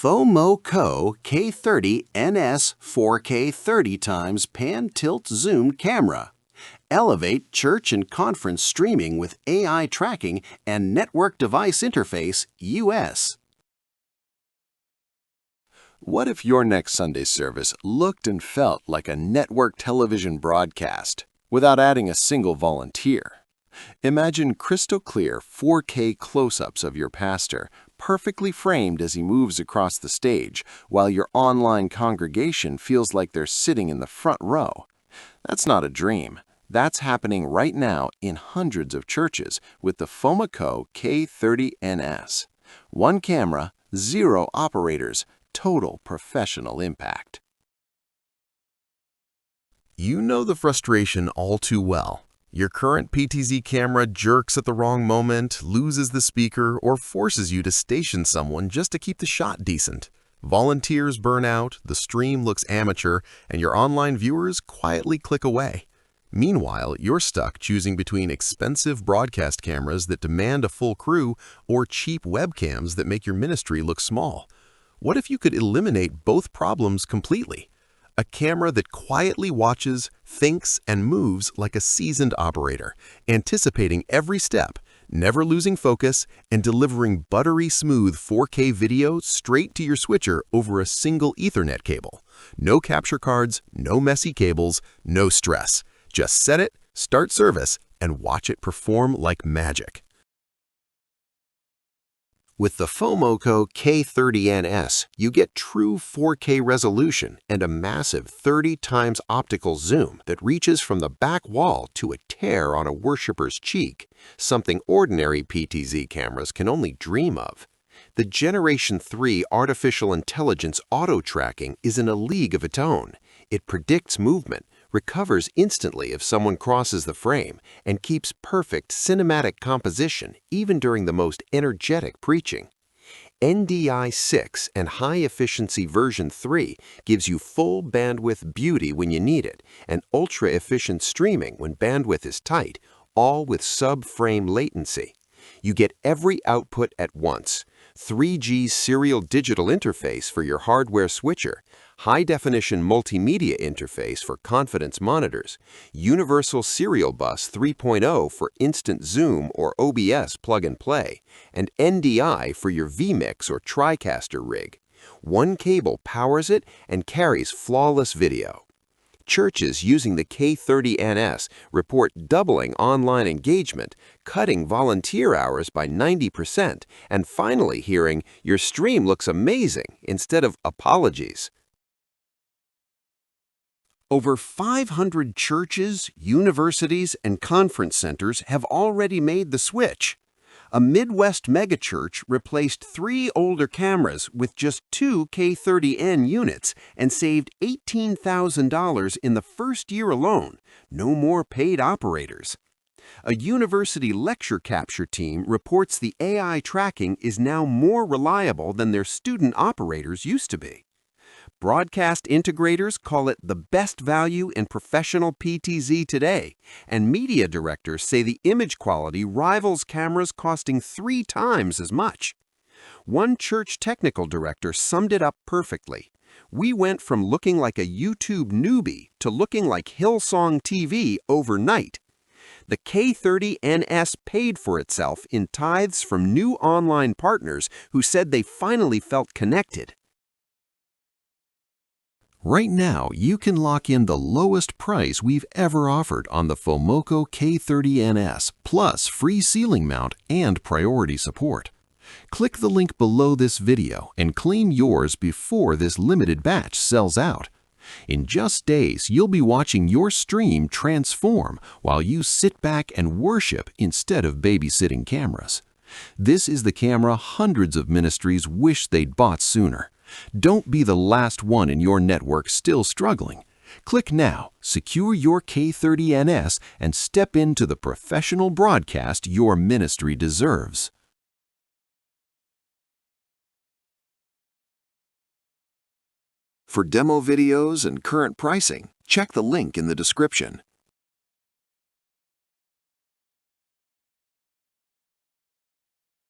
FoMaKo K30NS 4K 30x pan-tilt zoom camera. Elevate church and conference streaming with AI tracking and network device interface US. What if your next Sunday service looked and felt like a network television broadcast without adding a single volunteer? Imagine crystal clear 4K close-ups of your pastor, perfectly framed as he moves across the stage, while your online congregation feels like they're sitting in the front row. That's not a dream. That's happening right now in hundreds of churches with the FoMaKo K30NS. One camera, 0 operators, total professional impact. You know the frustration all too well. Your current PTZ camera jerks at the wrong moment, loses the speaker, or forces you to station someone just to keep the shot decent. Volunteers burn out, the stream looks amateur, and your online viewers quietly click away. Meanwhile, you're stuck choosing between expensive broadcast cameras that demand a full crew or cheap webcams that make your ministry look small. What if you could eliminate both problems completely? A camera that quietly watches, thinks, and moves like a seasoned operator, anticipating every step, never losing focus, and delivering buttery-smooth 4K video straight to your switcher over a single Ethernet cable. No capture cards, no messy cables, no stress. Just set it, start service, and watch it perform like magic. With the FoMaKo K30NS, you get true 4K resolution and a massive 30x optical zoom that reaches from the back wall to a tear on a worshiper's cheek, something ordinary PTZ cameras can only dream of. The Generation 3 artificial intelligence auto-tracking is in a league of its own. It predicts movement, recovers instantly if someone crosses the frame, and keeps perfect cinematic composition even during the most energetic preaching. NDI 6 and high-efficiency version 3 gives you full bandwidth beauty when you need it, and ultra-efficient streaming when bandwidth is tight, all with sub-frame latency. You get every output at once. 3G serial digital interface for your hardware switcher, high-definition multimedia interface for confidence monitors, universal serial bus 3.0 for instant zoom or OBS plug-and-play, and NDI for your vMix or TriCaster rig. One cable powers it and carries flawless video. Churches using the K30NS report doubling online engagement, cutting volunteer hours by 90%, and finally hearing, "Your stream looks amazing," instead of "apologies." Over 500 churches, universities, and conference centers have already made the switch. A Midwest megachurch replaced 3 older cameras with just 2 K30N units and saved $18,000 in the first year alone. No more paid operators. A university lecture capture team reports the AI tracking is now more reliable than their student operators used to be. Broadcast integrators call it the best value in professional PTZ today, and media directors say the image quality rivals cameras costing 3 times as much. One church technical director summed it up perfectly. "We went from looking like a YouTube newbie to looking like Hillsong TV overnight." The K30NS paid for itself in tithes from new online partners who said they finally felt connected. Right now, you can lock in the lowest price we've ever offered on the FoMaKo K30NS, plus free ceiling mount and priority support. Click the link below this video and claim yours before this limited batch sells out. In just days, you'll be watching your stream transform while you sit back and worship instead of babysitting cameras. This is the camera hundreds of ministries wish they'd bought sooner. Don't be the last one in your network still struggling. Click now, secure your K30NS, and step into the professional broadcast your ministry deserves. For demo videos and current pricing, check the link in the description.